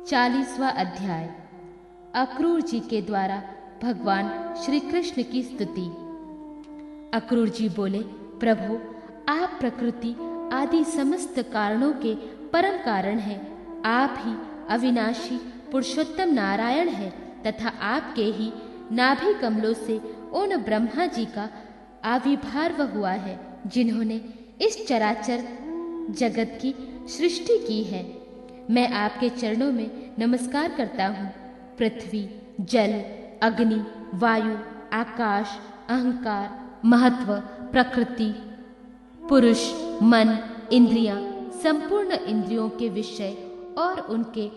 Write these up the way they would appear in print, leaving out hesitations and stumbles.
40वां अध्याय। अक्रूर जी के द्वारा भगवान श्री कृष्ण की स्तुति। अक्रूर जी बोले, प्रभु, आप प्रकृति आदि समस्त कारणों के परम कारण हैं। आप ही अविनाशी पुरुषोत्तम नारायण हैं तथा आपके ही नाभि कमलों से उन ब्रह्मा जी का आविर्भाव हुआ है जिन्होंने इस चराचर जगत की सृष्टि की है। मैं आपके चरणों में नमस्कार करता हूँ। पृथ्वी, जल, अग्नि, वायु, आकाश, अहंकार, महत्व, प्रकृति, पुरुष, मन, इंद्रियां, संपूर्ण इंद्रियों के विषय और उनके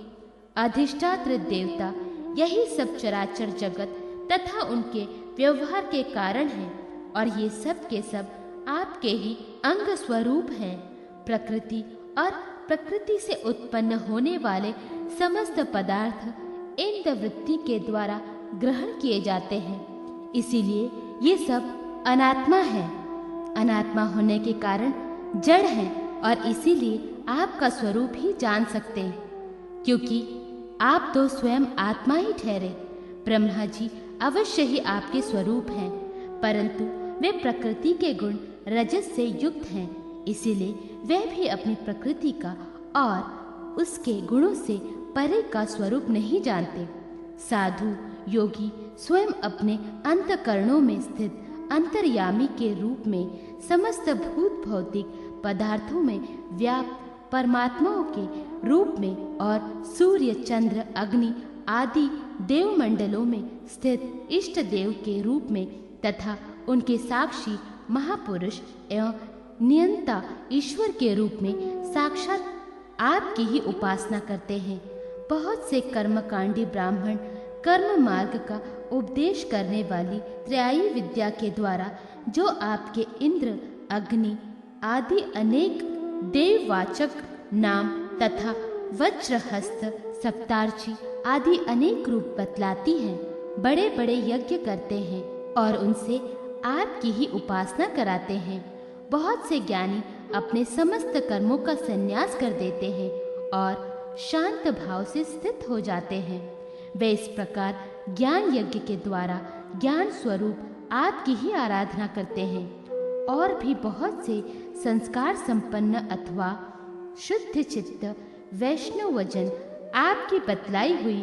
अधिष्ठात्र देवता, यही सब चराचर जगत तथा उनके व्यवहार के कारण हैं और ये सब के सब आपके ही अंग स्वरूप हैं। प्रकृति और प्रकृति से उत्पन्न होने वाले समस्त पदार्थ इंद्र वृत्ति के द्वारा ग्रहण किए जाते हैं, इसीलिए ये सब अनात्मा है। अनात्मा होने के कारण जड़ है और इसीलिए आपका स्वरूप ही जान सकते हैं, क्योंकि आप तो स्वयं आत्मा ही ठहरे। ब्रह्मा जी अवश्य ही आपके स्वरूप हैं, परंतु वे प्रकृति के गुण रजस से युक्त हैं, इसीलिए वे भी अपनी प्रकृति का और उसके गुणों से परे का स्वरूप नहीं जानते। साधु योगी स्वयं अपने अंतःकरणों में स्थित अंतर्यामी के रूप में समस्त भूत भौतिक पदार्थों में व्याप्त परमात्माओं के रूप में और सूर्य, चंद्र, अग्नि आदि देवमंडलों में स्थित इष्ट देव के रूप में तथा उनके साक्षी महापुरुष एवं नियंता ईश्वर के रूप में साक्षात आपकी ही उपासना करते हैं। बहुत से कर्मकांडी ब्राह्मण कर्म मार्ग का उपदेश करने वाली त्रयाई विद्या के द्वारा जो आपके इंद्र, अग्नि आदि अनेक देववाचक नाम तथा वज्रहस्त, सप्तार्ची आदि अनेक रूप बतलाती हैं, बड़े बड़े यज्ञ करते हैं और उनसे आपकी ही उपासना कराते हैं। बहुत से ज्ञानी अपने समस्त कर्मों का संन्यास कर देते हैं और शांत भाव से स्थित हो जाते हैं। वे इस प्रकार ज्ञान यज्ञ के द्वारा ज्ञान स्वरूप आपकी ही आराधना करते हैं। और भी बहुत से संस्कार संपन्न अथवा शुद्ध चित्त वैष्णवजन आपकी बतलाई हुई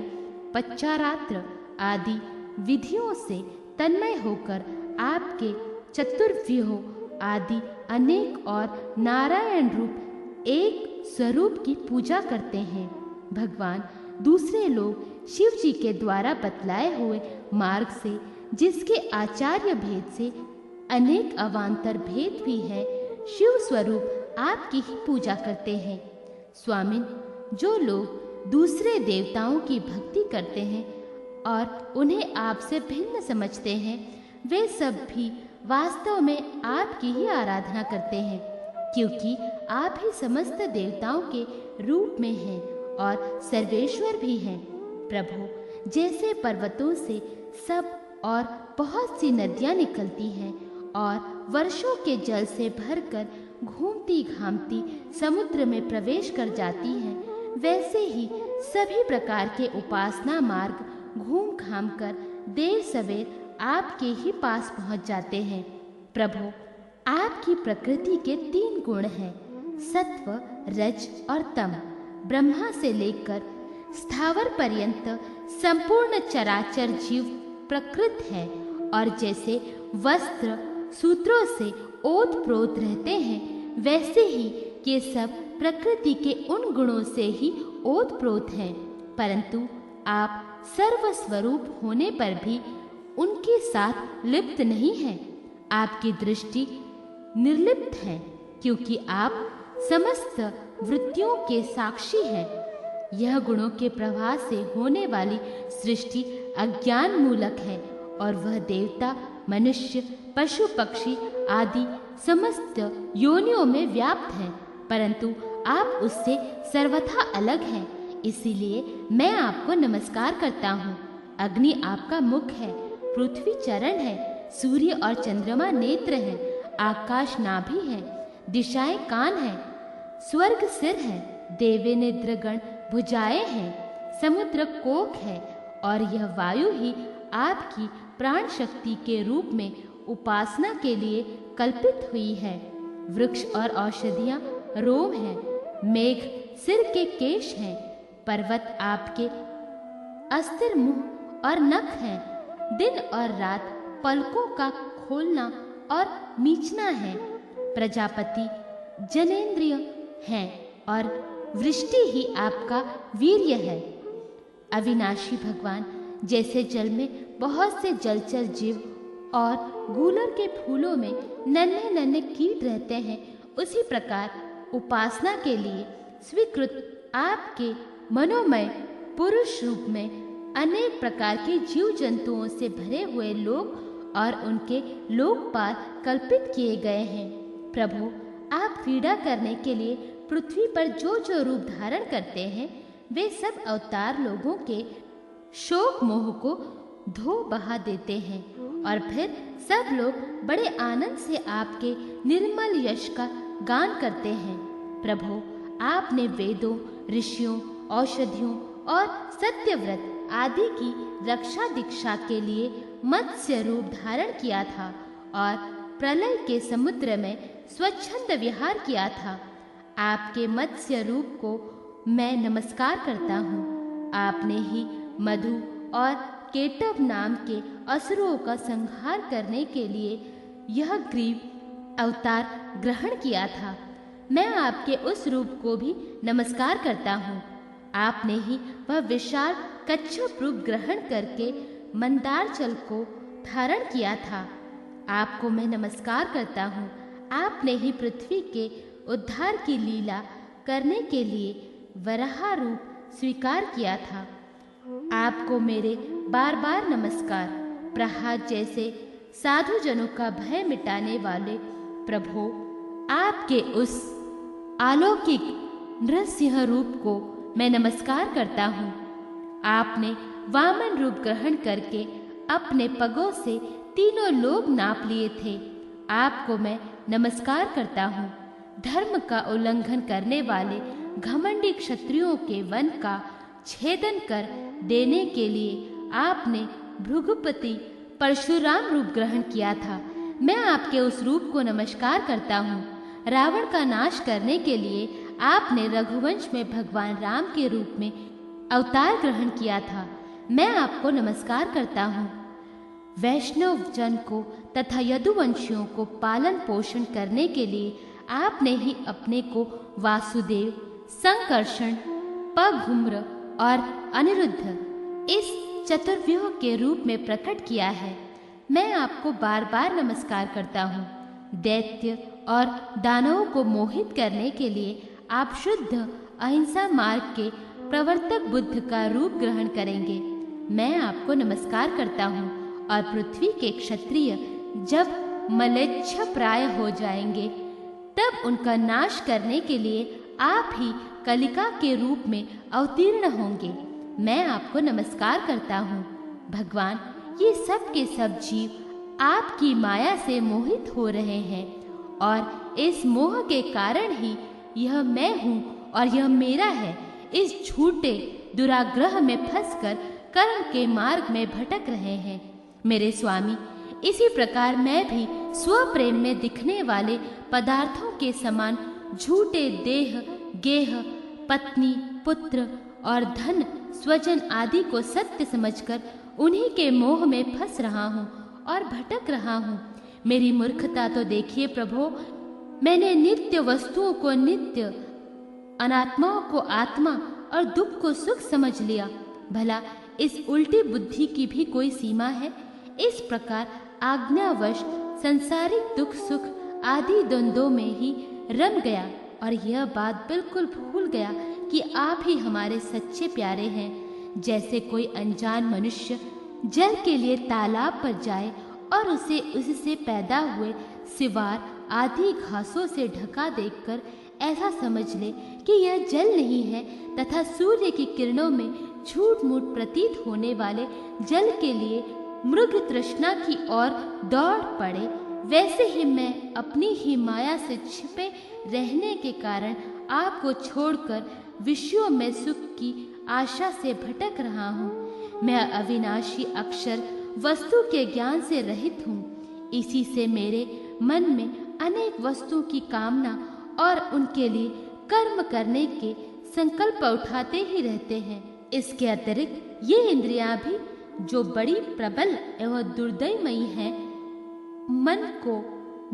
पच्चारात्र आदि विधियों से तन्मय होकर आपके चतुर्व्यूह आदि अनेक और नारायण रूप एक स्वरूप की पूजा करते हैं। भगवान दूसरे लोग शिव जी के द्वारा बतलाए हुए मार्ग से, जिसके आचार्य भेद से अनेक अवान्तर भेद भी है, शिव स्वरूप आपकी ही पूजा करते हैं। स्वामिन, जो लोग दूसरे देवताओं की भक्ति करते हैं और उन्हें आपसे भिन्न समझते हैं, वे सब भी वास्तव में आपकी ही आराधना करते हैं, क्योंकि आप ही समस्त देवताओं के रूप में हैं और सर्वेश्वर भी हैं। प्रभु, जैसे पर्वतों से सब और बहुत सी नदियां निकलती हैं और वर्षों के जल से भरकर घूमती घामती समुद्र में प्रवेश कर जाती हैं, वैसे ही सभी प्रकार के उपासना मार्ग घूम घाम कर देर सवेर आपके ही पास पहुंच जाते हैं। प्रभु, आपकी प्रकृति के 3 गुण हैं, सत्व, रज और तम। ब्रह्मा से लेकर स्थावर पर्यंत संपूर्ण चराचर जीव प्रकृत है और जैसे वस्त्र सूत्रों से ओत प्रोत रहते हैं, वैसे ही ये सब प्रकृति के उन गुणों से ही ओत प्रोत हैं, परंतु आप सर्वस्वरूप होने पर भी उनके साथ लिप्त नहीं हैं। आपकी दृष्टि निर्लिप्त है, क्योंकि आप समस्त वृत्तियों के साक्षी हैं। यह गुणों के प्रवाह से होने वाली सृष्टि अज्ञान मूलक है और वह देवता, मनुष्य, पशु पक्षी आदि समस्त योनियों में व्याप्त है, परंतु आप उससे सर्वथा अलग हैं। इसीलिए मैं आपको नमस्कार करता हूँ। अग्नि आपका मुख है, पृथ्वी चरण है, सूर्य और चंद्रमा नेत्र है, आकाश नाभि है, दिशाएं कान है, स्वर्ग सिर है, देवे निद्रगण भुजाएं हैं, समुद्र कोक है और यह वायु ही आपकी प्राण शक्ति के रूप में उपासना के लिए कल्पित हुई है। वृक्ष और औषधियां रोम हैं, मेघ सिर के केश हैं, पर्वत आपके अस्थिर मुंह और नख हैं, दिन और रात पलकों का खोलना और मीचना है। प्रजापति जनेंद्रिय हैं और वृष्टि ही आपका वीर्य है। अविनाशी भगवान, जैसे जल में बहुत से जलचर जीव और गूलर के फूलों में नन्हे नन्हे कीट रहते हैं, उसी प्रकार उपासना के लिए स्वीकृत आपके मनोमय पुरुष रूप में अनेक प्रकार के जीव जंतुओं से भरे हुए लोक और उनके लोकपाल कल्पित किए गए हैं। प्रभु, आप क्रीड़ा करने के लिए पृथ्वी पर जो जो रूप धारण करते हैं, वे सब अवतार लोगों के शोक मोह को धो बहा देते हैं और फिर सब लोग बड़े आनंद से आपके निर्मल यश का गान करते हैं। प्रभु, आपने वेदों, ऋषियों, औषधियों और सत्यव्रत आदि की रक्षा दीक्षा के लिए मत्स्य रूप धारण किया था और प्रलय के समुद्र में स्वच्छंद विहार किया था। आपके मत्स्य रूप को मैं नमस्कार करता हूँ। आपने ही मधु और केटव नाम के असुरों का संहार करने के लिए यह ग्रीव अवतार ग्रहण किया था। मैं आपके उस रूप को भी नमस्कार करता हूँ। आपने ही वह विशाल कच्छप रूप ग्रहण करके मंदार जल को धारण किया था। आपको मैं नमस्कार करता हूँ। आपने ही पृथ्वी के उद्धार की लीला करने के लिए वराह रूप स्वीकार किया था। आपको मेरे बार बार नमस्कार। प्रहलाद जैसे साधु जनों का भय मिटाने वाले प्रभु, आपके उस अलौकिक नृसिंह रूप को मैं नमस्कार करता हूँ। आपने वामन रूप ग्रहण करके अपने पगों से तीनों लोग नाप लिए थे। आपको मैं नमस्कार करता हूँ। धर्म का उल्लंघन करने वाले घमंडी क्षत्रियों के वन का छेदन कर देने के लिए आपने भृगुपति परशुराम रूप ग्रहण किया था। मैं आपके उस रूप को नमस्कार करता हूँ। रावण का नाश करने के लिए आपने रघुवंश में भगवान राम के रूप में अवतार ग्रहण किया था। मैं आपको नमस्कार करता हूँ। वैष्णव जन को तथा यदुवंशियों को पालन पोषण करने के लिए आपने ही अपने को वासुदेव, संकर्षण, पगहुम्र और अनिरुद्ध इस चतुर्व्यूह के रूप में प्रकट किया है। मैं आपको बार बार नमस्कार करता हूँ। दैत्य और दानवों को मोहित करने के लिए आप शुद्ध अहिंसा मार्ग के प्रवर्तक बुद्ध का रूप ग्रहण करेंगे। मैं आपको नमस्कार करता हूँ और पृथ्वी के क्षत्रिय जब मलेच्छ प्राय हो जाएंगे, तब उनका नाश करने के लिए आप ही कलिका के रूप में अवतीर्ण होंगे। मैं आपको नमस्कार करता हूँ। भगवान, ये सब के सब जीव आपकी माया से मोहित हो रहे हैं और इस मोह के कारण ही यह मैं हूँ और यह मेरा है, इस झूठे दुराग्रह में फंसकर कर्म के मार्ग में भटक रहे हैं। मेरे स्वामी, इसी प्रकार मैं भी स्वप्रेम में दिखने वाले पदार्थों के समान झूठे देह, गेह, पत्नी, पुत्र और धन, स्वजन आदि को सत्य समझकर उन्हीं के मोह में फंस रहा हूँ और भटक रहा हूँ। मेरी मूर्खता तो देखिए प्रभो। मैंने नित्य वस्तुओं को नित्य, अनात्माओं को आत्मा और दुख को सुख समझ लिया। भला इस उल्टी बुद्धि की भी कोई सीमा है? इस प्रकार आज्ञावश संसारिक दुख सुख आदि द्वंद्वों में ही रम गया और यह बात बिल्कुल भूल गया कि आप ही हमारे सच्चे प्यारे हैं। जैसे कोई अनजान मनुष्य जल के लिए तालाब पर जाए और उसे उससे पैदा हुए सिवार आदि घासों से ढका देखकर ऐसा समझ ले कि यह जल नहीं है तथा सूर्य की किरणों में झूठ मूठ प्रतीत होने वाले जल के लिए मृग तृष्णा की ओर दौड़ पड़े, वैसे ही मैं अपनी ही माया से छिपे रहने के कारण आपको छोड़कर विषयों में सुख की आशा से भटक रहा हूँ। मैं अविनाशी अक्षर वस्तु के ज्ञान से रहित हूँ। इसी से मेरे मन में अनेक वस्तुओं की कामना और उनके लिए कर्म करने के संकल्प उठाते ही रहते हैं। इसके अतिरिक्त ये इंद्रियां भी, जो बड़ी प्रबल एवं दुर्दयमयी हैं, मन को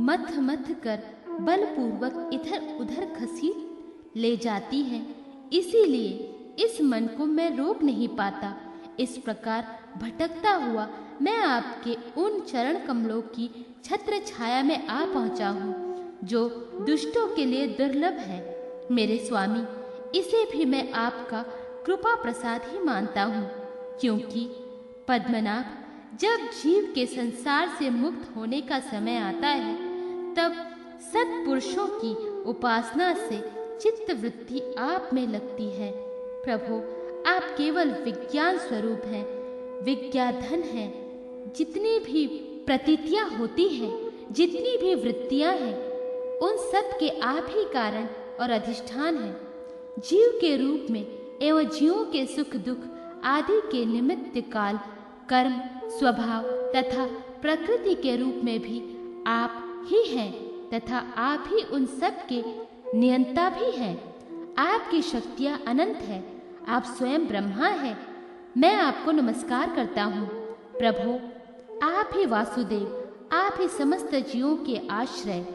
मथ मथ कर बलपूर्वक इधर उधर घसीट ले जाती हैं। इसीलिए इस मन को मैं रोक नहीं पाता। इस प्रकार भटकता हुआ मैं आपके उन चरण कमलों की छत्र छाया में आ पहुंचा हूँ, जो दुष्टों के लिए दुर्लभ है। मेरे स्वामी, इसे भी मैं आपका कृपा प्रसाद ही मानता हूँ, क्योंकि पद्मनाभ, जब जीव के संसार से मुक्त होने का समय आता है, तब सत्पुरुषों की उपासना से चित्त वृत्ति आप में लगती है। प्रभु, आप केवल विज्ञान स्वरूप हैं, विज्ञाधन हैं। जितनी भी प्रतीतियां होती हैं, जितनी भी वृत्तियां हैं, उन सब के आप ही कारण और अधिष्ठान हैं। जीव के रूप में एवं जीवों के सुख दुख आदि के निमित्त काल, कर्म, स्वभाव तथा प्रकृति के रूप में भी आप ही हैं तथा आप ही उन सब के नियंता भी हैं। आपकी शक्तियां अनंत है। आप स्वयं ब्रह्मा हैं। मैं आपको नमस्कार करता हूँ। प्रभु, आप ही वासुदेव, आप ही समस्त जीवों के आश्रय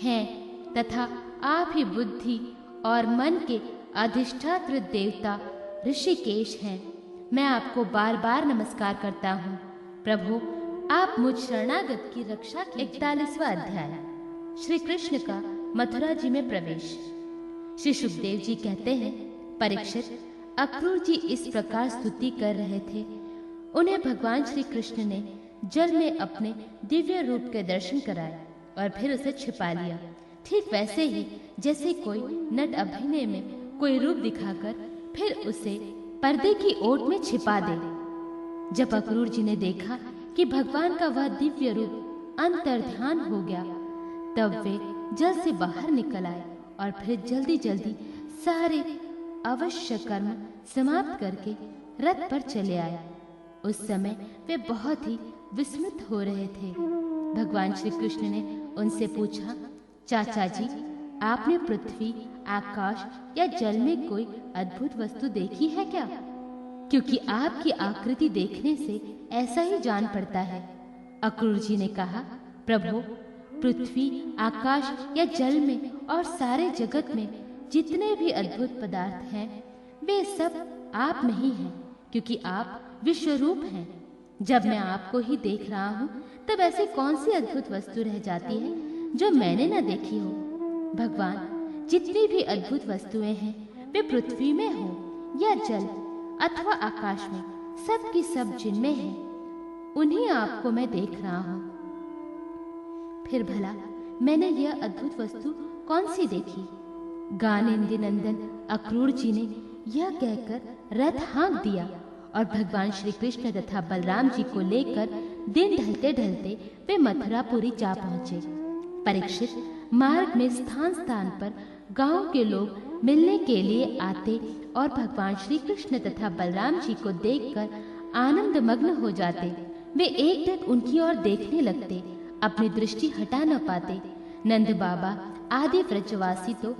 हैं तथा आप ही बुद्धि और मन के अधिष्ठात्र देवता ऋषिकेश हैं। मैं आपको बार बार नमस्कार करता हूँ। प्रभु, आप मुझ शरणागत की रक्षा की। 41वां अध्याय। श्री कृष्ण का मथुरा जी में प्रवेश। श्री सुखदेव जी कहते हैं, परीक्षित, अक्रूर जी इस प्रकार स्तुति कर रहे थे। उन्हें भगवान श्री कृष्ण ने जल में अपने दिव्य रूप के दर्शन कराए और फिर उसे छिपा लिया। ठीक वैसे ही जैसे कोई नट अभिनय में कोई रूप दिखाकर फिर उसे पर्दे की ओट में छिपा दे। जब अक्रूर जी ने देखा कि भगवान का वह दिव्य रूप अंतर्ध्यान हो गया, तब वे जल से बाहर निकल आए और फिर जल्दी जल्दी सारे अवश्य कर्म समाप्त करके रथ पर चले आए। उस समय वे बहुत ही विस्मित हो रहे थे। भगवान श्री कृष्ण ने उनसे पूछा, चाचा जी, आपने पृथ्वी, आकाश या जल में कोई अद्भुत वस्तु देखी है क्या? क्योंकि आपकी आकृति देखने से ऐसा ही जान पड़ता है। अक्रूर जी ने कहा, प्रभु, पृथ्वी, आकाश या जल में और सारे जगत में जितने भी अद्भुत पदार्थ हैं, वे सब आप में ही हैं, क्योंकि आप विश्वरूप हैं। जब मैं आपको ही देख रहा हूँ, तब ऐसी कौन सी अद्भुत वस्तु रह जाती है जो मैंने न देखी हो? भगवान, जितनी भी अद्भुत वस्तुएं हैं, वे पृथ्वी में हो या जल अथवा आकाश में, सब की सब जिनमें है, उन्हीं आपको मैं देख रहा हूँ। फिर भला मैंने यह अद्भुत वस्तु कौन सी देखी? गानेंद्र नंदन अक्रूर जी ने यह कहकर रथ हाँक दिया और भगवान श्री कृष्ण तथा बलराम जी को लेकर दिन ढलते ढलते वे मथुरापुरी जा पहुँचे। परीक्षित, मार्ग में स्थान स्थान पर गांव के लोग मिलने के लिए आते और भगवान श्री कृष्ण तथा बलराम जी को देखकर आनंद मग्न हो जाते। वे एकटक उनकी ओर देखने लगते, अपनी दृष्टि हटा न पाते। नंद बाबा आदि व्रजवासी तो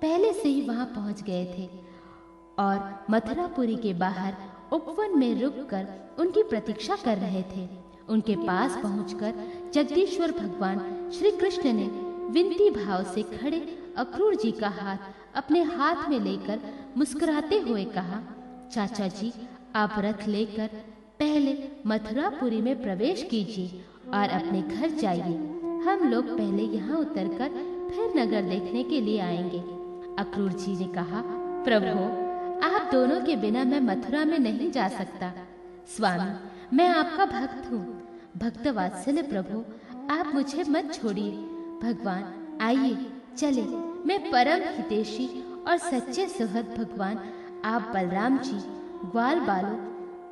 पहले से ही वहां पहुंच गए थे और मथुरापुरी के बाहर उपवन में रुककर उनकी प्रतीक्षा कर रहे थे। उनके पास पहुंचकर जगदीश्वर भगवान श्री कृष्ण ने विनती भाव से खड़े अक्रूर जी का हाथ अपने हाथ में लेकर मुस्कुराते हुए कहा, चाचा जी, आप रथ लेकर पहले मथुरापुरी में प्रवेश कीजिए और अपने घर जाइए। हम लोग पहले यहाँ उतरकर फिर नगर देखने के लिए आएंगे। अक्रूर जी ने कहा, प्रभु, आप दोनों के बिना मैं मथुरा में नहीं जा सकता। स्वामी, मैं आपका भक्त हूँ। भक्त वात्सल्य प्रभु, आप मुझे मत छोड़िए। भगवान, आइए चले। मैं परम हितैषी और सच्चे सुहृद भगवान आप बलराम जी, ग्वाल बालों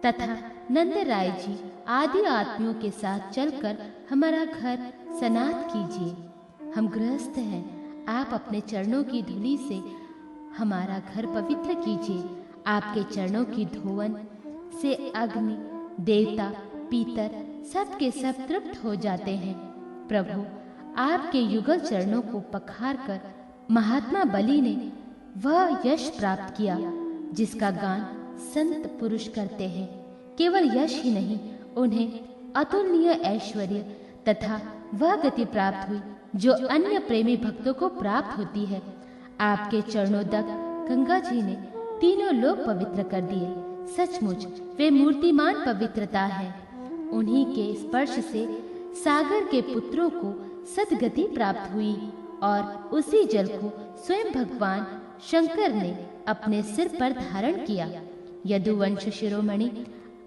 तथा नंद राय जी आदि आत्मियों के साथ चलकर हमारा घर सनाथ कीजिए। हम गृहस्थ हैं। आप अपने चरणों की धूलि से हमारा घर पवित्र कीजिए। आपके चरणों की धोवन से अग्नि, देवता, पीतर सब के सब तृप्त हो जाते हैं। प्रभु, आपके युगल चरणों को पखार कर महात्मा बलि ने वह यश प्राप्त किया जिसका गान संत पुरुष करते हैं। केवल यश ही नहीं, उन्हें अतुलनीय ऐश्वर्य तथा वह गति प्राप्त हुई जो अन्य प्रेमी भक्तों को प्राप्त होती है। आपके चरणोदक गंगा जी ने तीनों लोक पवित्र कर दिए। सचमुच वे मूर्तिमान पवित्रता है। उन्हीं के स्पर्श से सागर के पुत्रों को सद्गति प्राप्त हुई और उसी जल को स्वयं भगवान शंकर ने अपने सिर पर धारण किया। यदुवंश शिरोमणि,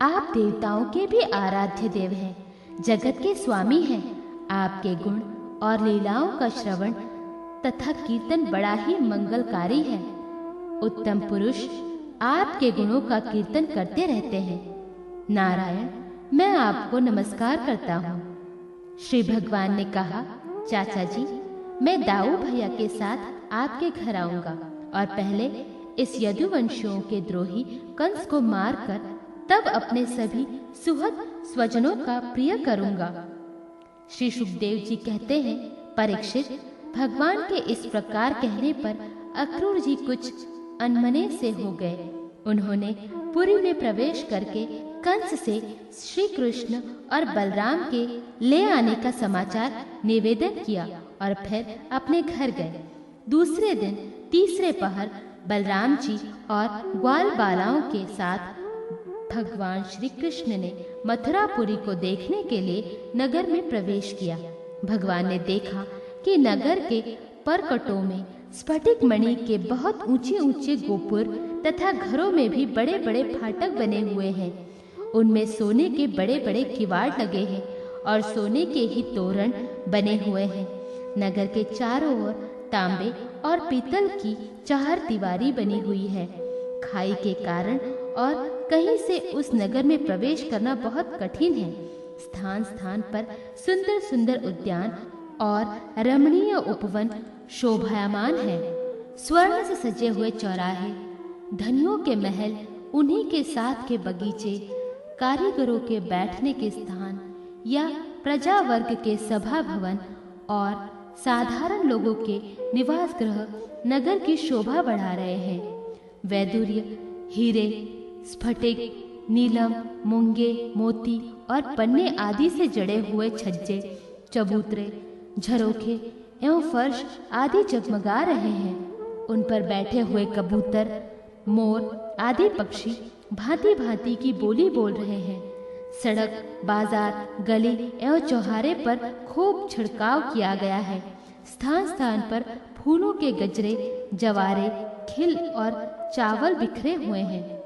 आप देवताओं के भी आराध्य देव हैं, जगत के स्वामी हैं। आपके गुण और लीलाओं का श्रवण तथा कीर्तन बड़ा ही मंगलकारी है। उत्तम पुरुष आपके गुणों का कीर्तन करते रहते हैं। नारायण, मैं आपको नमस्कार करता हूँ। श्री भगवान ने कहा, चाचा जी, मैं दाऊ भैया के साथ आपके घर आऊंगा और पहले इस यदुवंशियों के द्रोही कंस को मारकर तब अपने सभी सुहृद स्वजनों का प्रिय करूंगा। श्री सुखदेव जी कहते हैं, परीक्षित, भगवान के इस प्रकार कहने पर अक्रूर जी कुछ अनमने से हो गए। उन्होंने पुरी में प्रवेश करके कंस से श्री कृष्ण और बलराम के ले आने का समाचार निवेदन किया और फिर अपने घर गए। दूसरे दिन तीसरे पहर बलराम जी और ग्वाल बालाओं के साथ भगवान श्री कृष्ण ने मथुरापुरी को देखने के लिए नगर में प्रवेश किया। भगवान ने देखा कि नगर के परकटों में स्फटिक मणि के बहुत ऊंचे ऊंचे गोपुर तथा घरों में भी बड़े बड़े फाटक बने हुए हैं। उनमें सोने के बड़े बड़े किवाड़ लगे हैं और सोने के ही तोरण बने हुए हैं। नगर के चारों ओर तांबे और पीतल की चार दीवारी बनी हुई है। खाई के कारण और कहीं से उस नगर में प्रवेश करना बहुत कठिन है। स्थान स्थान पर सुंदर सुंदर उद्यान और रमणीय उपवन शोभायमान है। स्वर्ण से सजे हुए चौराहे, धनियों के महल, उन्हीं के साथ के बगीचे, कारीगरों के बैठने के स्थान या प्रजा वर्ग के सभा भवन और साधारण लोगों के निवास गृह नगर की शोभा बढ़ा रहे हैं। वैदुर्य, हीरे, स्फटिक, नीलम, मूंगे, मोती और पन्ने आदि से जड़े हुए छज्जे, चबूतरे, झरोखे एवं फर्श आदि जगमगा रहे हैं। उन पर बैठे हुए कबूतर, मोर आदि पक्षी भांति भांति की बोली बोल रहे हैं। सड़क, बाजार, गली एवं चौराहे पर खूब छिड़काव किया गया है। स्थान स्थान पर फूलों के गजरे, जवारे, खिल और चावल बिखरे हुए हैं।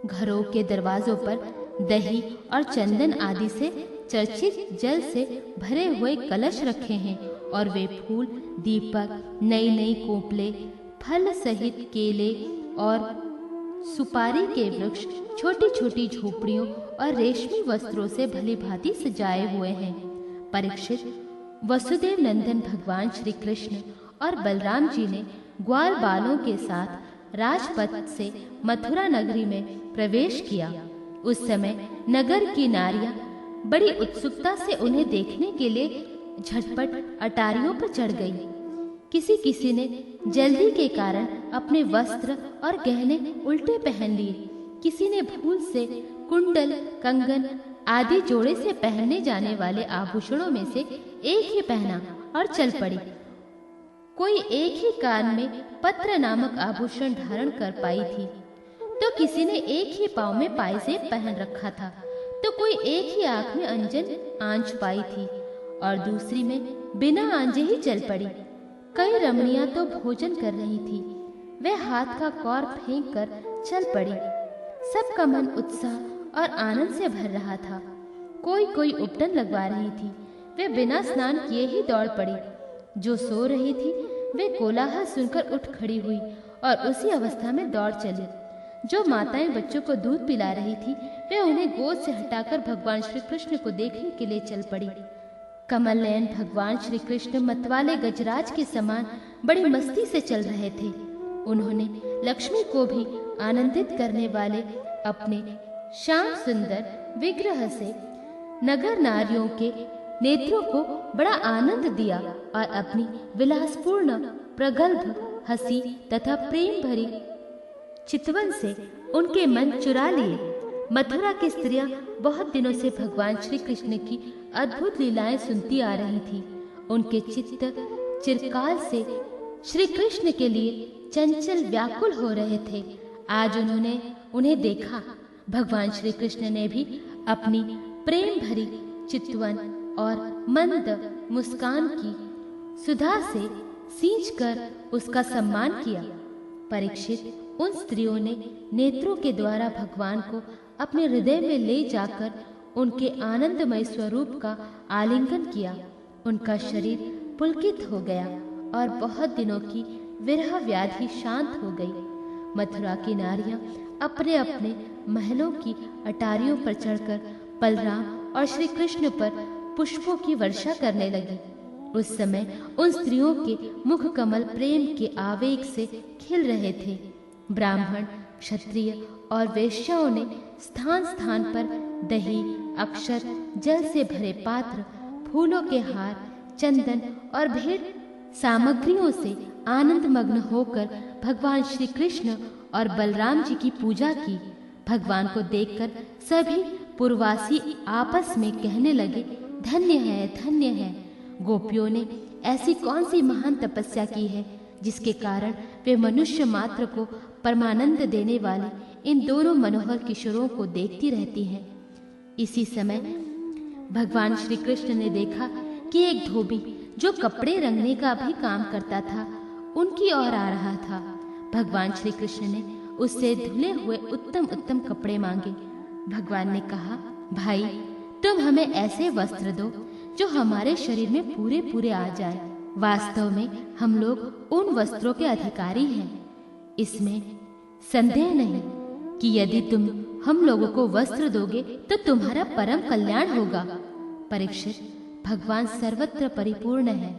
घरों के दरवाजों पर दही और चंदन आदि से चर्चित जल से भरे हुए कलश रखे हैं और वे फूल, दीपक, नई नई कोपले, फल सहित केले और सुपारी के वृक्ष, छोटी छोटी झोपड़ियों और रेशमी वस्त्रों से भली भांति सजाए हुए हैं। परीक्षित, वसुदेव नंदन भगवान श्री कृष्ण और बलराम जी ने ग्वाल बालों के साथ राजपथ से मथुरा नगरी में प्रवेश किया। उस समय नगर की नारियां बड़ी उत्सुकता से उन्हें देखने के लिए झटपट अटारियों पर चढ़ गई। किसी किसी ने जल्दी के कारण अपने वस्त्र और गहने उल्टे पहन लिए। किसी ने भूल से कुंडल, कंगन आदि जोड़े से पहनने जाने वाले आभूषणों में से एक ही पहना और चल पड़ी। कोई एक ही कान में पत्र नामक आभूषण धारण कर पाई थी, तो किसी ने एक ही पांव में पायजेब पहन रखा था, तो कोई एक ही आंख में अंजन आंच पाई थी और दूसरी में बिना आंजे ही चल पड़ी। कई रमणियां तो भोजन कर रही थी, वे हाथ का कौर फेंक कर चल पड़ी। सबका मन उत्साह और आनंद से भर रहा था। कोई कोई उपटन लगवा रही थी, वे बिना स्नान किए ही दौड़ पड़ी। जो सो रही थी वे कोलाहल सुनकर उठ खड़ी हुई और उसी अवस्था में दौड़ चली। जो माताएं बच्चों को दूध पिला रही थी वे उन्हें गोद से हटाकर भगवान श्री कृष्ण को देखने के लिए चल पड़ी। कमल नयन भगवान श्री कृष्ण मतवाले गजराज के समान बड़ी मस्ती से चल रहे थे। उन्होंने लक्ष्मी को भी आनंदित करने वाले अपने श्याम सुंदर विग्रह से नगर नारियों के नेत्रों को बड़ा आनंद दिया और अपनी विलासपूर्ण प्रगल्भ हंसी तथा प्रेम भरी चितवन से उनके मन चुरा लिए। मथुरा की स्त्रियां बहुत दिनों से भगवान श्री कृष्ण की अद्भुत लीलाएं सुनती आ रही थी। उनके चित्त चिरकाल से श्री कृष्ण के लिए चंचल व्याकुल हो रहे थे। आज उन्होंने उन्हें देखा। भगवान श्री कृष्ण ने भी अपनी प्रेम भरी चितवन और मंद मुस्कान की सुधा से सींचकर उसका सम्मान किया। परीक्षित, उन स्त्रियों ने नेत्रों के द्वारा भगवान को अपने हृदय में ले जाकर उनके आनंदमय स्वरूप का आलिंगन किया। उनका शरीर पुलकित हो गया और बहुत दिनों की विरह व्याधि शांत हो गई। मथुरा की नारियां अपने अपने महलों की अटारियों पर चढ़कर बलराम और श्री कृष्ण पर पुष्पों की वर्षा करने लगी। उस समय उन स्त्रियों के मुख कमल प्रेम के आवेग से खिल रहे थे। ब्राह्मण, क्षत्रिय और वेश्याओं ने स्थान स्थान पर दही, अक्षर, जल से भरे पात्र, फूलों के हार, चंदन और भेंट सामग्रियों से आनंद मग्न होकर भगवान श्री कृष्ण और बलराम जी की पूजा की। भगवान को देखकर सभी पूर्ववासी आपस में कहने लगे, धन्य है, धन्य है। गोपियों ने ऐसी कौन सी महान तपस्या की है जिसके कारण वे मनुष्य मात्र को परमानंद देने वाले इन दोनों मनोहर किशोरों को देखती रहती हैं। इसी समय भगवान श्री कृष्ण ने देखा कि एक धोबी जो कपड़े रंगने का भी काम करता था उनकी ओर आ रहा था। भगवान श्री कृष्ण ने उससे धुले हुए उत्तम उत्तम कपड़े मांगे। भगवान ने कहा, भाई, तुम हमें ऐसे वस्त्र दो जो हमारे शरीर में पूरे पूरे आ जाए। वास्तव में हम लोग उन वस्त्रों के अधिकारी हैं। इसमें संदेह नहीं कि यदि तुम हम लोगों को वस्त्र दोगे तो तुम्हारा परम कल्याण होगा। परीक्षित, भगवान सर्वत्र परिपूर्ण है,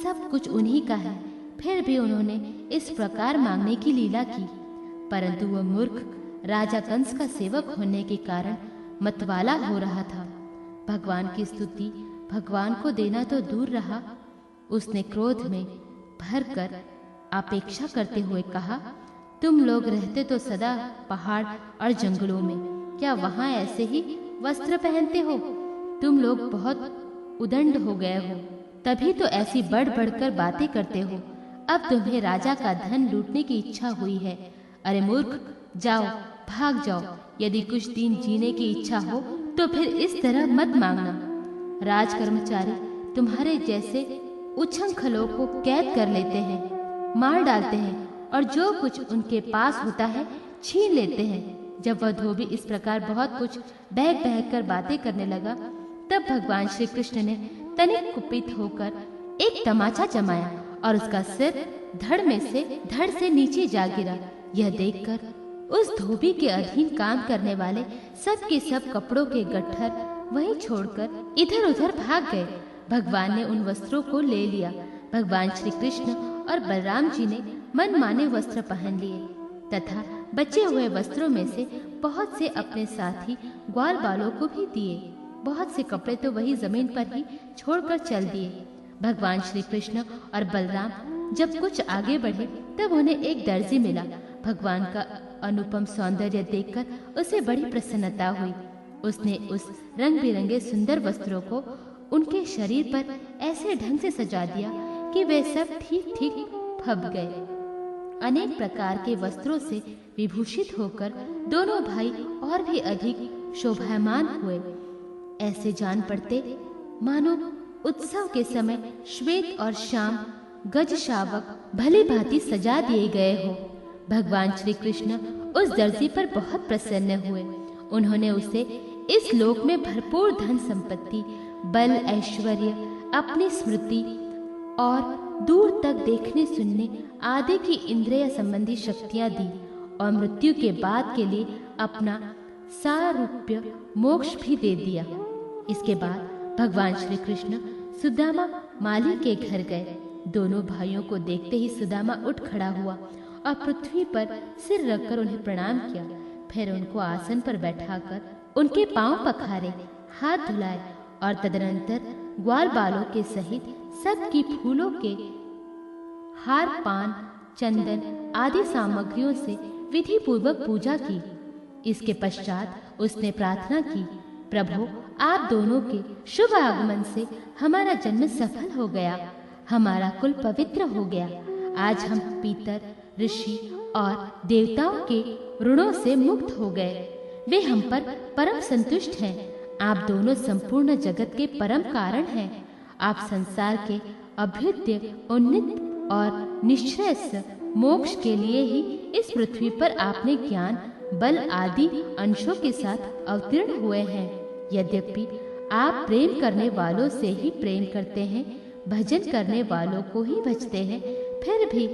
सब कुछ उन्हीं का है। फिर भी उन्होंने इस प्रकार मांगने की लीला की, परंतु वह मूर्ख राजा कंस का सेवक होने के कारण मतवाला हो रहा था। भगवान की स्तुति भगवान को देना तो दूर रहा, उसने क्रोध में भरकर अपेक्षा करते हुए कहा, तुम लोग रहते तो सदा पहाड़ और जंगलों में, क्या वहाँ ऐसे ही वस्त्र पहनते हो? तुम लोग बहुत उदंड हो गए हो, तभी तो ऐसी बढ़ बढ़कर बातें करते हो। अब तुम्हें राजा का धन लूटने की इच्छा हुई है। अरे मूर्ख, जाओ, भाग जाओ। यदि कुछ दिन जीने की इच्छा हो तो फिर इस तरह मत मांगना। राज कर्मचारी तुम्हारे जैसे उच्छृंखलों को कैद कर लेते हैं, मार डालते हैं और जो कुछ उनके पास होता है छीन लेते हैं। जब वह धोबी इस प्रकार बहुत कुछ बहक बहक कर बातें करने लगा, तब भगवान श्री कृष्ण ने तनिक कुपित होकर एक तमाचा जमाया और उसका सिर धड़ से नीचे जा गिरा। यह देखकर उस धोबी के अधीन काम करने वाले सब के सब कपड़ों के गट्ठर वहीं छोड़कर इधर उधर भाग गए। भगवान ने उन वस्त्रों को ले लिया। भगवान श्री कृष्ण और बलराम जी ने मनमाने वस्त्र पहन लिए तथा बचे हुए वस्त्रों में से बहुत से अपने साथी ग्वाल बालों को भी दिए। बहुत से कपड़े तो वही जमीन पर ही छोड़कर चल दिए। भगवान श्री कृष्ण और बलराम जब कुछ आगे बढ़े तब उन्हें एक दर्जी मिला। भगवान का अनुपम सौंदर्य देखकर उसे बड़ी प्रसन्नता हुई। उसने उस रंग बिरंगे सुंदर वस्त्रों को उनके शरीर पर ऐसे ढंग से सजा दिया कि वे सब ठीक ठीक फब गए। अनेक प्रकार के वस्त्रों से विभूषित होकर दोनों भाई और भी अधिक शोभायमान हुए। ऐसे जान पड़ते मानो उत्सव के समय श्वेत और श्याम गज शावक भली भांति सजा दिए गए हो। भगवान श्री कृष्ण उस दर्जी पर बहुत प्रसन्न हुए। उन्होंने उसे इस लोक में भरपूर धन संपत्ति, बल, ऐश्वर्य, अपनी स्मृति और दूर तक देखने सुनने आदि की इंद्रिय संबंधी शक्तियां दी और मृत्यु के बाद के लिए अपना सारूप्य मोक्ष भी दे दिया। इसके बाद भगवान श्री कृष्ण सुदामा माली के घर गए। दोनों भाइयों को देखते ही सुदामा उठ खड़ा हुआ और पृथ्वी पर सिर रखकर उन्हें प्रणाम किया। फिर उनको आसन पर बैठाकर उनके पांव पखारे, हाथ धुलाए और तदनंतर ग्वाल बालों के सहित सबकी फूलों के हार, पान, चंदन आदि सामग्रियों से विधि पूर्वक पूजा की। इसके पश्चात उसने प्रार्थना की, प्रभु आप दोनों के शुभ आगमन से हमारा जन्म सफल हो गया, हमारा कुल पवित्र हो गया। आज हम पितर, ऋषि और देवताओं के ऋणों से मुक्त हो गए। वे हम पर परम संतुष्ट हैं। आप दोनों संपूर्ण जगत के परम कारण हैं। आप संसार के अभ्युदय, उन्नत और निश्रेयस मोक्ष के लिए ही इस पृथ्वी पर आपने ज्ञान, बल आदि अंशों के साथ अवतीर्ण हुए हैं। यद्यपि आप प्रेम करने वालों से ही प्रेम करते हैं, भजन करने वालों को ही भजते हैं, फिर भी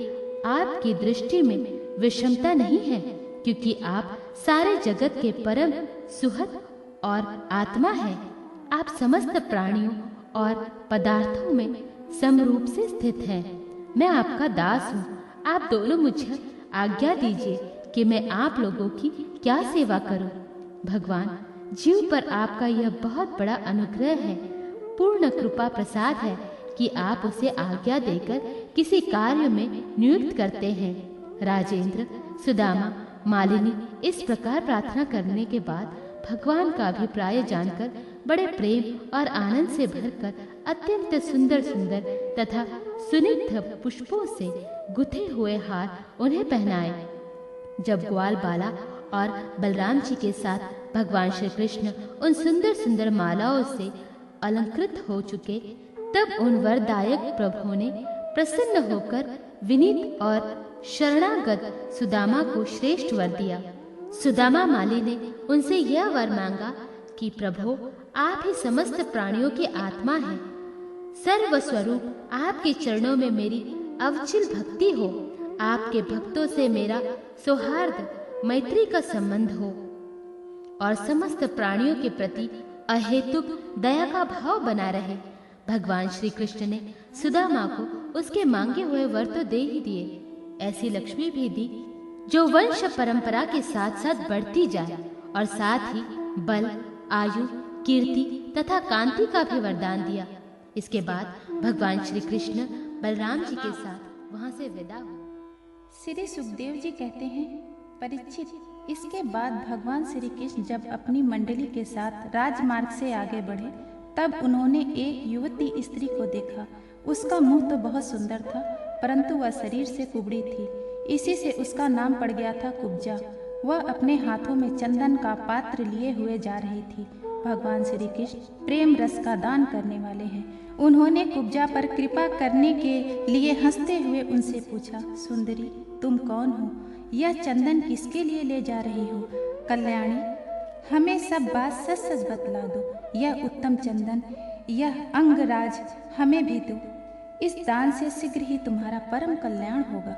आपकी दृष्टि में विषमता नहीं है, क्योंकि आप सारे जगत के परम सुहृद और आत्मा है। आप समस्त प्राणियों और पदार्थों में समरूप से स्थित हैं। मैं आपका दास हूँ। आप दोनों मुझे आज्ञा दीजिए कि मैं आप लोगों की क्या सेवा करूं। भगवान, जीव पर आपका यह बहुत बड़ा अनुग्रह है, पूर्ण कृपा प्रसाद है कि आप उसे आज्ञा देकर किसी कार्य में नियुक्त करते हैं। राजेंद्र, सुदामा, मालिनी इस प्रकार प्रार्थना करने के बाद भगवान का अभिप्राय जानकर बड़े प्रेम और आनंद से भरकर अत्यंत सुंदर सुंदर तथा सुनिग्ध पुष्पों से गुथे हुए हार उन्हें पहनाए। जब ग्वाल बाला और बलराम जी के साथ भगवान श्री कृष्ण उन सुंदर सुंदर मालाओं से अलंकृत हो चुके, तब उन वरदायक प्रभुओं ने प्रसन्न होकर विनीत और शरणागत सुदामा को श्रेष्ठ वर दिया। सुदामा माली ने उनसे यह वर मांगा कि प्रभु, आप ही समस्त प्राणियों की आत्मा हैं। सर्वस्वरूप आपके चरणों में मेरी अविचल भक्ति हो। आपके भक्तों से मेरा सौहार्द, मैत्री का संबंध हो और समस्त प्राणियों के प्रति अहेतुक दया का भाव बना रहे। भगवान श्री कृष्ण ने सुदामा को उसके मांगे हुए वर तो दे ही दिए, ऐसी लक्ष्मी भी दी जो वंश परंपरा के साथ साथ बढ़ती जाए और साथ ही बल, आयु, कीर्ति तथा कांति का भी वरदान दिया। इसके बाद भगवान श्री कृष्ण बलराम जी के साथ वहां से विदा हुए। श्री सुखदेव जी कहते हैं, परीक्षित, इसके बाद भगवान श्री कृष्ण जब अपनी मंडली के साथ राजमार्ग से आगे बढ़े, तब उन्होंने एक युवती स्त्री को देखा। उसका मुंह तो बहुत सुंदर था, परंतु वह शरीर से कुबड़ी थी। इसी से उसका नाम पड़ गया था कुब्जा। वह अपने हाथों में चंदन का पात्र लिए हुए जा रही थी। भगवान श्री कृष्ण प्रेम रस का दान करने वाले हैं। उन्होंने कुब्जा पर कृपा करने के लिए हंसते हुए उनसे पूछा, सुंदरी, तुम कौन हो? यह चंदन किसके लिए ले जा रही हो? कल्याणी, हमें सब बात सच सच बतला दो। यह उत्तम चंदन, यह अंगराज हमें भी दो। इस दान से शीघ्र ही तुम्हारा परम कल्याण होगा।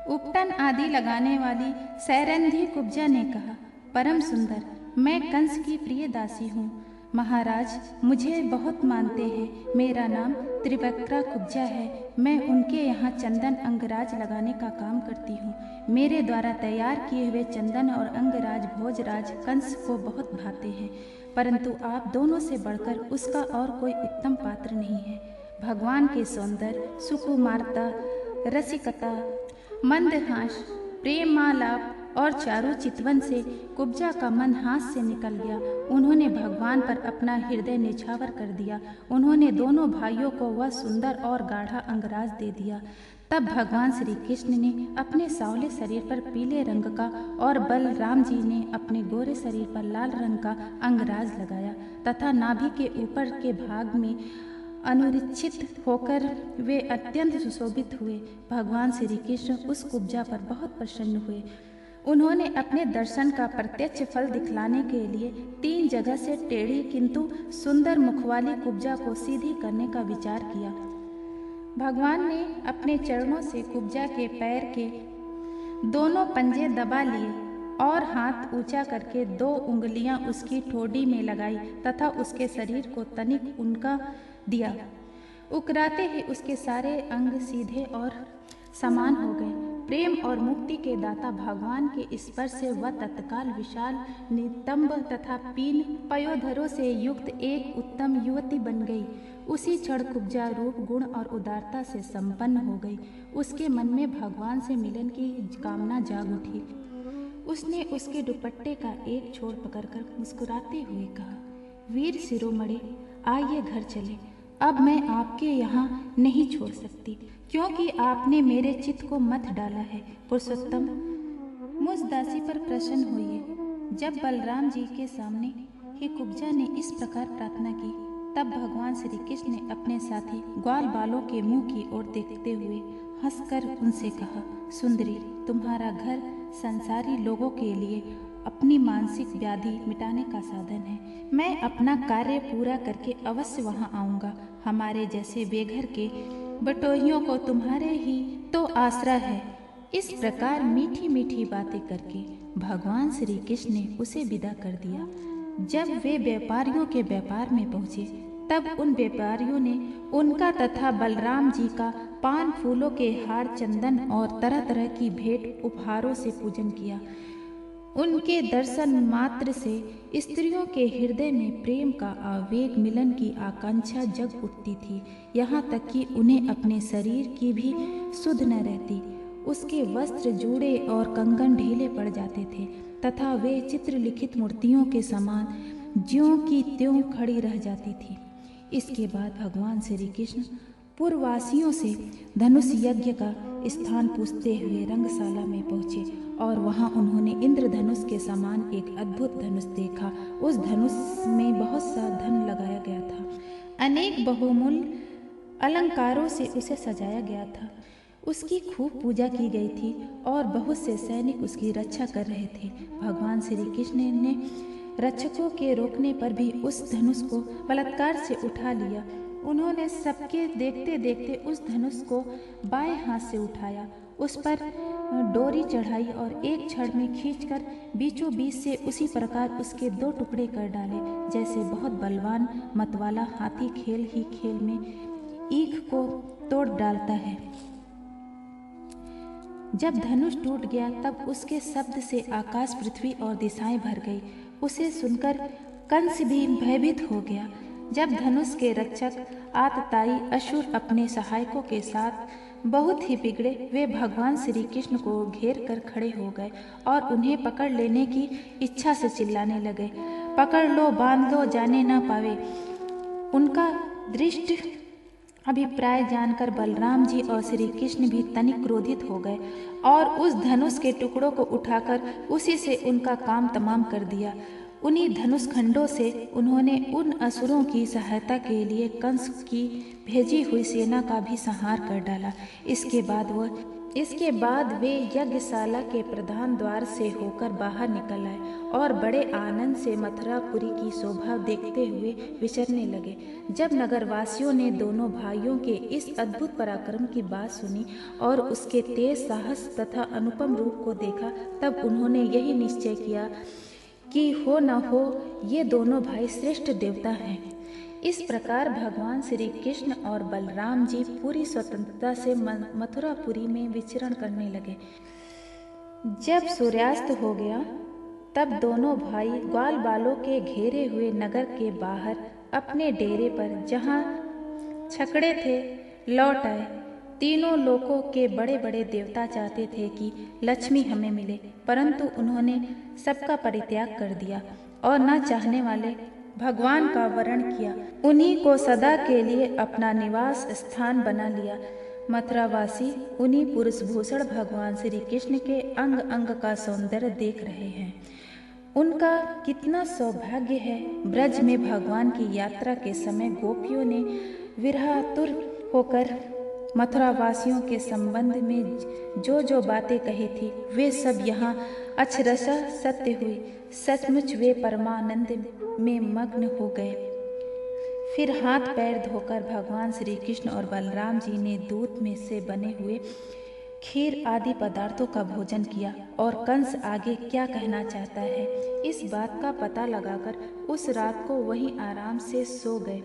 उपटन आदि लगाने वाली सैरंधी कुब्जा ने कहा, परम सुंदर, मैं कंस की प्रिय दासी हूँ। महाराज मुझे बहुत मानते हैं। मेरा नाम त्रिवक्रा कुब्जा है। मैं उनके यहाँ चंदन अंगराज लगाने का काम करती हूँ। मेरे द्वारा तैयार किए हुए चंदन और अंगराज भोजराज कंस को बहुत भाते हैं, परंतु आप दोनों से बढ़कर उसका और कोई उत्तम पात्र नहीं है। भगवान के सौंदर्य, सुकुमारता, रसिकता, मंदहास, प्रेमालाप और चारु चितवन से कुब्जा का मन हाथ से निकल गया। उन्होंने भगवान पर अपना हृदय निछावर कर दिया। उन्होंने दोनों भाइयों को वह सुंदर और गाढ़ा अंगराज दे दिया। तब भगवान श्री कृष्ण ने अपने सांवले शरीर पर पीले रंग का और बलराम जी ने अपने गोरे शरीर पर लाल रंग का अंगराज लगाया तथा नाभि के ऊपर के भाग में अनुरीक्षित होकर वे अत्यंत सुशोभित हुए। भगवान श्री कृष्ण उस कुब्जा पर बहुत प्रसन्न हुए। उन्होंने अपने दर्शन का प्रत्यक्ष फल दिखलाने के लिए 3 जगह से टेढ़ी किंतु सुंदर मुख वाली कुब्जा को सीधी करने का विचार किया। भगवान ने अपने चरणों से कुब्जा के पैर के दोनों पंजे दबा लिए और हाथ ऊंचा करके 2 उंगलियां उसकी ठोड़ी में लगाई तथा उसके शरीर को तनिक उनका दिया। उकराते ही उसके सारे अंग सीधे और समान हो गए। प्रेम और मुक्ति के दाता भगवान के स्पर्श से वह तत्काल विशाल नितंब तथा पीन पयोधरों से युक्त एक उत्तम युवती बन गई। उसी क्षण कुब्जा रूप गुण और उदारता से संपन्न हो गई। उसके मन में भगवान से मिलन की कामना जाग उठी। उसने उसके दुपट्टे का एक छोर पकड़कर मुस्कुराते हुए कहा, वीर शिरोमणि, आइए घर चले। अब मैं आपके यहाँ नहीं छोड़ सकती, क्योंकि आपने मेरे चित्त को मत डाला है। पुरुषोत्तम, मुझ दासी पर प्रसन्न होइए। जब बलराम जी के सामने ही कुब्जा ने इस प्रकार प्रार्थना की, तब भगवान श्री कृष्ण ने अपने साथी ग्वाल बालों के मुंह की ओर देखते हुए हंसकर उनसे कहा, सुंदरी, तुम्हारा घर संसारी लोगों के लिए अपनी मानसिक व्याधि मिटाने का साधन है। मैं अपना कार्य पूरा करके अवश्य वहां आऊंगा। हमारे जैसे बेघर के बटोहियों को तुम्हारे ही तो आसरा है। इस प्रकार मीठी मीठी बातें करके भगवान श्री कृष्ण ने उसे विदा कर दिया। जब वे व्यापारियों के व्यापार में पहुंचे, तब उन व्यापारियों ने उनका तथा बलराम जी का पान फूलों के हार, चंदन और तरह तरह की भेंट उपहारों से पूजन किया। उनके दर्शन मात्र से स्त्रियों के हृदय में प्रेम का आवेग, मिलन की आकांक्षा जग उठती थी। यहाँ तक कि उन्हें अपने शरीर की भी सुध न रहती। उसके वस्त्र, जूड़े और कंगन ढीले पड़ जाते थे तथा वे चित्रलिखित मूर्तियों के समान ज्यों की त्यों खड़ी रह जाती थी। इसके बाद भगवान श्री कृष्ण पूर्ववासियों से धनुष यज्ञ का स्थान पूछते हुए रंगशाला में पहुंचे और वहां उन्होंने इंद्रधनुष के समान एक अद्भुत धनुष देखा। उस धनुष में बहुत सा धन लगाया गया था। अनेक बहुमूल्य अलंकारों से उसे सजाया गया था। उसकी खूब पूजा की गई थी और बहुत से सैनिक उसकी रक्षा कर रहे थे। भगवान श्री कृष्ण ने रक्षकों के रोकने पर भी उस धनुष को बलात्कार से उठा लिया। उन्होंने सबके देखते देखते उस धनुष को बाएं हाथ से उठाया, उस पर डोरी चढ़ाई और एक छड़ में खींचकर बीचों बीच से उसी प्रकार उसके 2 टुकड़े कर डाले, जैसे बहुत बलवान मतवाला हाथी खेल ही खेल में ईख को तोड़ डालता है। जब धनुष टूट गया, तब उसके शब्द से आकाश, पृथ्वी और दिशाएं भर गई। उसे सुनकर कंस भी भयभीत हो गया। जब धनुष के रक्षक आतताई असुर अपने सहायकों के साथ बहुत ही बिगड़े, वे भगवान श्री कृष्ण को घेर कर खड़े हो गए और उन्हें पकड़ लेने की इच्छा से चिल्लाने लगे, पकड़ लो, बांध लो, जाने न पावे। उनका दृष्ट अभिप्राय जानकर बलराम जी और श्री कृष्ण भी तनिक क्रोधित हो गए और उस धनुष के टुकड़ों को उठाकर उसी से उनका काम तमाम कर दिया। उन्हीं धनुष खंडों से उन्होंने उन असुरों की सहायता के लिए कंस की भेजी हुई सेना का भी संहार कर डाला। इसके बाद वे यज्ञशाला के प्रधान द्वार से होकर बाहर निकल आए और बड़े आनंद से मथुरापुरी की शोभा देखते हुए विचरने लगे। जब नगरवासियों ने दोनों भाइयों के इस अद्भुत पराक्रम की बात सुनी और उसके तेज साहस तथा अनुपम रूप को देखा, तब उन्होंने यही निश्चय किया कि हो न हो ये दोनों भाई श्रेष्ठ देवता हैं। इस प्रकार भगवान श्री कृष्ण और बलराम जी पूरी स्वतंत्रता से मथुरापुरी में विचरण करने लगे। जब सूर्यास्त हो गया, तब दोनों भाई ग्वाल बालों के घेरे हुए नगर के बाहर अपने डेरे पर, जहाँ छकड़े थे, लौट आए। तीनों लोकों के बड़े बड़े देवता चाहते थे कि लक्ष्मी हमें मिले, परंतु उन्होंने सबका परित्याग कर दिया और न चाहने वाले भगवान का वरण किया। उन्हीं को सदा के लिए अपना निवास स्थान बना लिया। मथुरावासी उन्हीं पुरुष भूषण भगवान श्री कृष्ण के अंग अंग का सौंदर्य देख रहे हैं। उनका कितना सौभाग्य है। ब्रज में भगवान की यात्रा के समय गोपियों ने विरहातुर होकर मथुरावासियों के संबंध में जो जो बातें कही थी, वे सब यहाँ अक्षरशः सत्य हुई। सचमुच वे परमानंद में मग्न हो गए। फिर हाथ पैर धोकर भगवान श्री कृष्ण और बलराम जी ने दूध में से बने हुए खीर आदि पदार्थों का भोजन किया और कंस आगे क्या कहना चाहता है, इस बात का पता लगाकर उस रात को वहीं आराम से सो गए।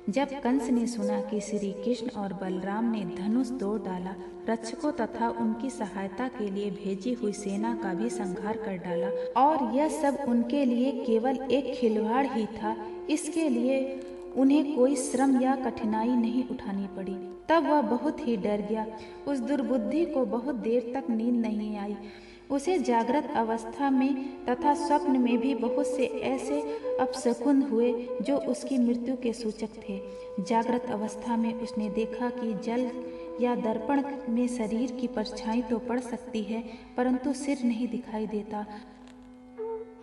जब कंस ने सुना कि श्री कृष्ण और बलराम ने धनुष तोड़ डाला, रक्षकों तथा उनकी सहायता के लिए भेजी हुई सेना का भी संहार कर डाला और यह सब उनके लिए केवल एक खिलवाड़ ही था, इसके लिए उन्हें कोई श्रम या कठिनाई नहीं उठानी पड़ी, तब वह बहुत ही डर गया। उस दुर्बुद्धि को बहुत देर तक नींद नहीं आई। उसे जागृत अवस्था में तथा स्वप्न में भी बहुत से ऐसे अपशकुन हुए जो उसकी मृत्यु के सूचक थे। जागृत अवस्था में उसने देखा कि जल या दर्पण में शरीर की परछाई तो पड़ सकती है, परंतु सिर नहीं दिखाई देता।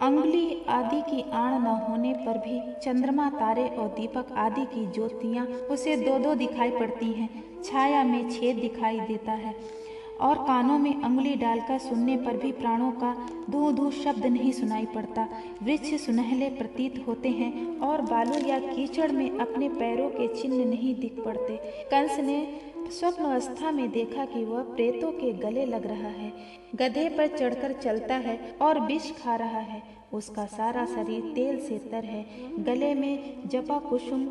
अंगुली आदि की आड़ न होने पर भी चंद्रमा, तारे और दीपक आदि की ज्योतियां उसे दो दो दिखाई पड़ती हैं। छाया में छेद दिखाई देता है और कानों में अंगुली डालकर सुनने पर भी प्राणों का धू धू शब्द नहीं सुनाई पड़ता। वृक्ष सुनहले प्रतीत होते हैं और बालू या कीचड़ में अपने पैरों के चिन्ह नहीं दिख पड़ते। कंस ने स्वप्न अवस्था में देखा कि वह प्रेतों के गले लग रहा है, गधे पर चढ़कर चलता है और विष खा रहा है। उसका सारा शरीर तेल से तर है, गले में जपा कुसुम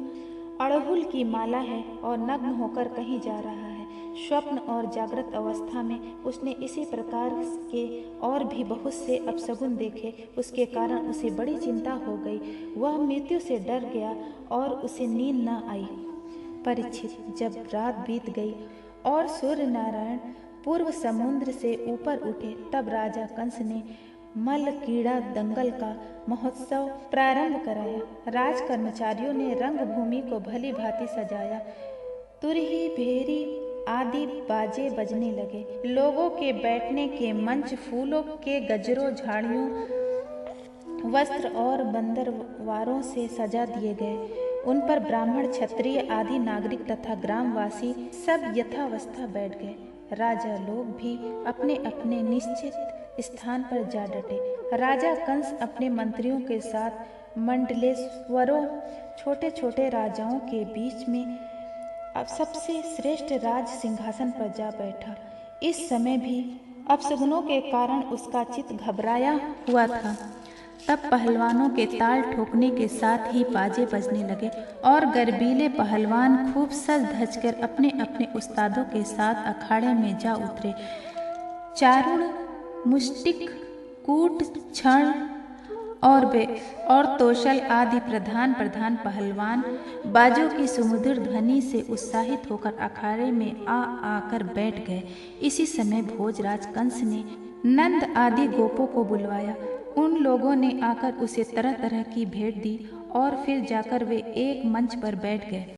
अड़हुल की माला है और नग्न होकर कहीं जा रहा है। स्वप्न और जागृत अवस्था में उसने इसी प्रकार के और भी बहुत से अपशगुन देखे। उसके कारण उसे बड़ी चिंता हो गई। वह मृत्यु से डर गया और उसे नींद न आई। परीक्षित, जब रात बीत गई और सूर्य नारायण पूर्व समुद्र से ऊपर उठे, तब राजा कंस ने मल्ल क्रीड़ा दंगल का महोत्सव प्रारंभ कराया। राज कर्मचारियों ने रंगभूमि को भली भांति सजाया। तुरही, भेरी आदि बाजे बजने लगे। लोगों के बैठने के मंच फूलों के गजरों, झाड़ियों, वस्त्र और बंदरवारों से सजा दिए गए। उन पर ब्राह्मण, क्षत्रिय आदि नागरिक तथा ग्रामवासी सब यथावस्था बैठ गए। राजा लोग भी अपने अपने निश्चित स्थान पर जा डटे। राजा कंस अपने मंत्रियों के साथ मंडलेश्वरों, छोटे छोटे राजाओं के बीच में अब सबसे श्रेष्ठ राज सिंहासन पर जा बैठा। इस समय भी अपशगुनों के कारण उसका चित्त घबराया हुआ था। तब पहलवानों के ताल ठोकने के साथ ही बाजे बजने लगे और गर्बीले पहलवान खूब सज धज कर अपने अपने उस्तादों के साथ अखाड़े में जा उतरे। चारुण, मुष्टिक, कूट, क्षण और तोशल आदि प्रधान पहलवान बाजों की सुमधुर ध्वनि से उत्साहित होकर अखाड़े में आकर बैठ गए। इसी समय भोजराज कंस ने नंद आदि गोपों को बुलवाया। उन लोगों ने आकर उसे तरह तरह की भेंट दी और फिर जाकर वे एक मंच पर बैठ गए।